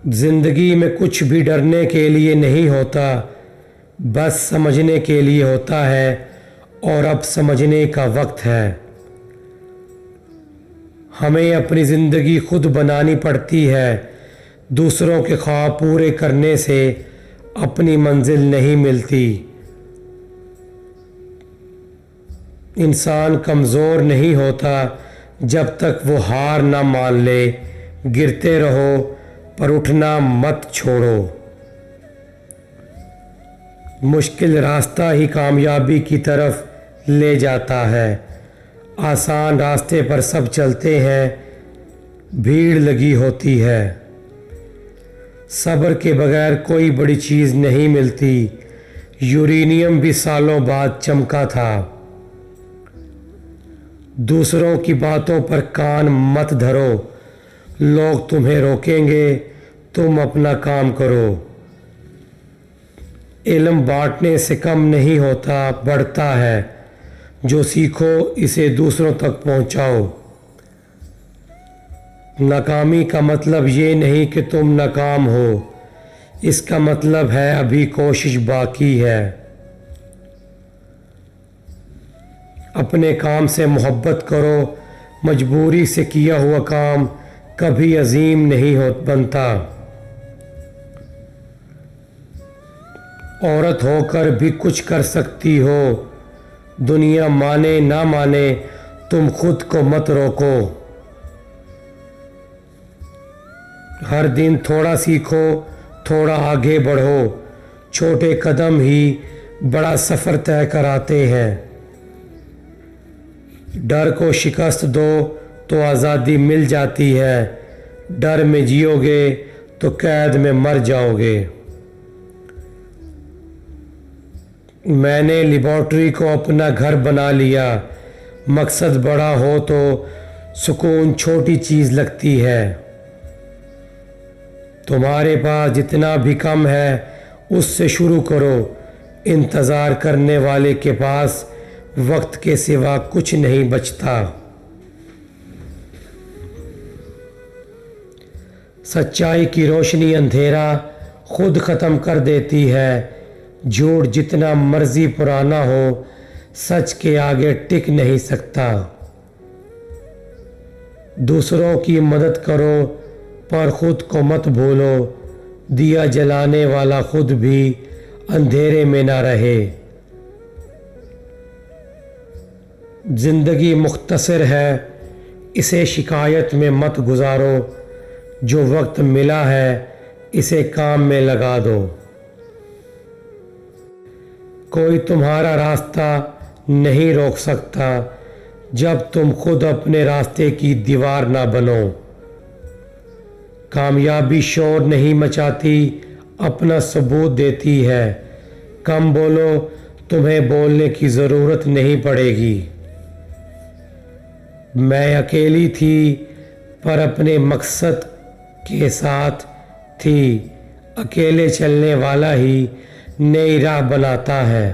ज़िंदगी में कुछ भी डरने के लिए नहीं होता, बस समझने के लिए होता है, और अब समझने का वक्त है। हमें अपनी ज़िंदगी खुद बनानी पड़ती है। दूसरों के ख्वाब पूरे करने से अपनी मंजिल नहीं मिलती। इंसान कमज़ोर नहीं होता जब तक वो हार ना मान ले। गिरते रहो पर उठना मत छोड़ो। मुश्किल रास्ता ही कामयाबी की तरफ ले जाता है। आसान रास्ते पर सब चलते हैं, भीड़ लगी होती है। सब्र के बगैर कोई बड़ी चीज़ नहीं मिलती। यूरेनियम भी सालों बाद चमका था। दूसरों की बातों पर कान मत धरो। लोग तुम्हें रोकेंगे, तुम अपना काम करो। इल्म बांटने से कम नहीं होता, बढ़ता है। जो सीखो इसे दूसरों तक पहुंचाओ। नाकामी का मतलब ये नहीं कि तुम नाकाम हो, इसका मतलब है अभी कोशिश बाकी है। अपने काम से मोहब्बत करो। मजबूरी से किया हुआ काम कभी अजीम नहीं बनता। औरत होकर भी कुछ कर सकती हो। दुनिया माने ना माने, तुम खुद को मत रोको। हर दिन थोड़ा सीखो, थोड़ा आगे बढ़ो। छोटे कदम ही बड़ा सफ़र तय कराते हैं। डर को शिकस्त दो तो आज़ादी मिल जाती है। डर में जियोगे तो कैद में मर जाओगे। मैंने लेबॉर्ट्री को अपना घर बना लिया। मकसद बड़ा हो तो सुकून छोटी चीज़ लगती है। तुम्हारे पास जितना भी कम है उससे शुरू करो। इंतज़ार करने वाले के पास वक्त के सिवा कुछ नहीं बचता। सच्चाई की रोशनी अंधेरा खुद ख़त्म कर देती है। झूठ जितना मर्जी पुराना हो, सच के आगे टिक नहीं सकता। दूसरों की मदद करो पर खुद को मत भूलो। दिया जलाने वाला खुद भी अंधेरे में ना रहे। जिंदगी मुख्तसर है, इसे शिकायत में मत गुजारो। जो वक्त मिला है इसे काम में लगा दो। कोई तुम्हारा रास्ता नहीं रोक सकता जब तुम खुद अपने रास्ते की दीवार ना बनो। कामयाबी शोर नहीं मचाती, अपना सबूत देती है। कम बोलो, तुम्हें बोलने की ज़रूरत नहीं पड़ेगी। मैं अकेली थी पर अपने मकसद के साथ थी। अकेले चलने वाला ही नई राह बनाता है।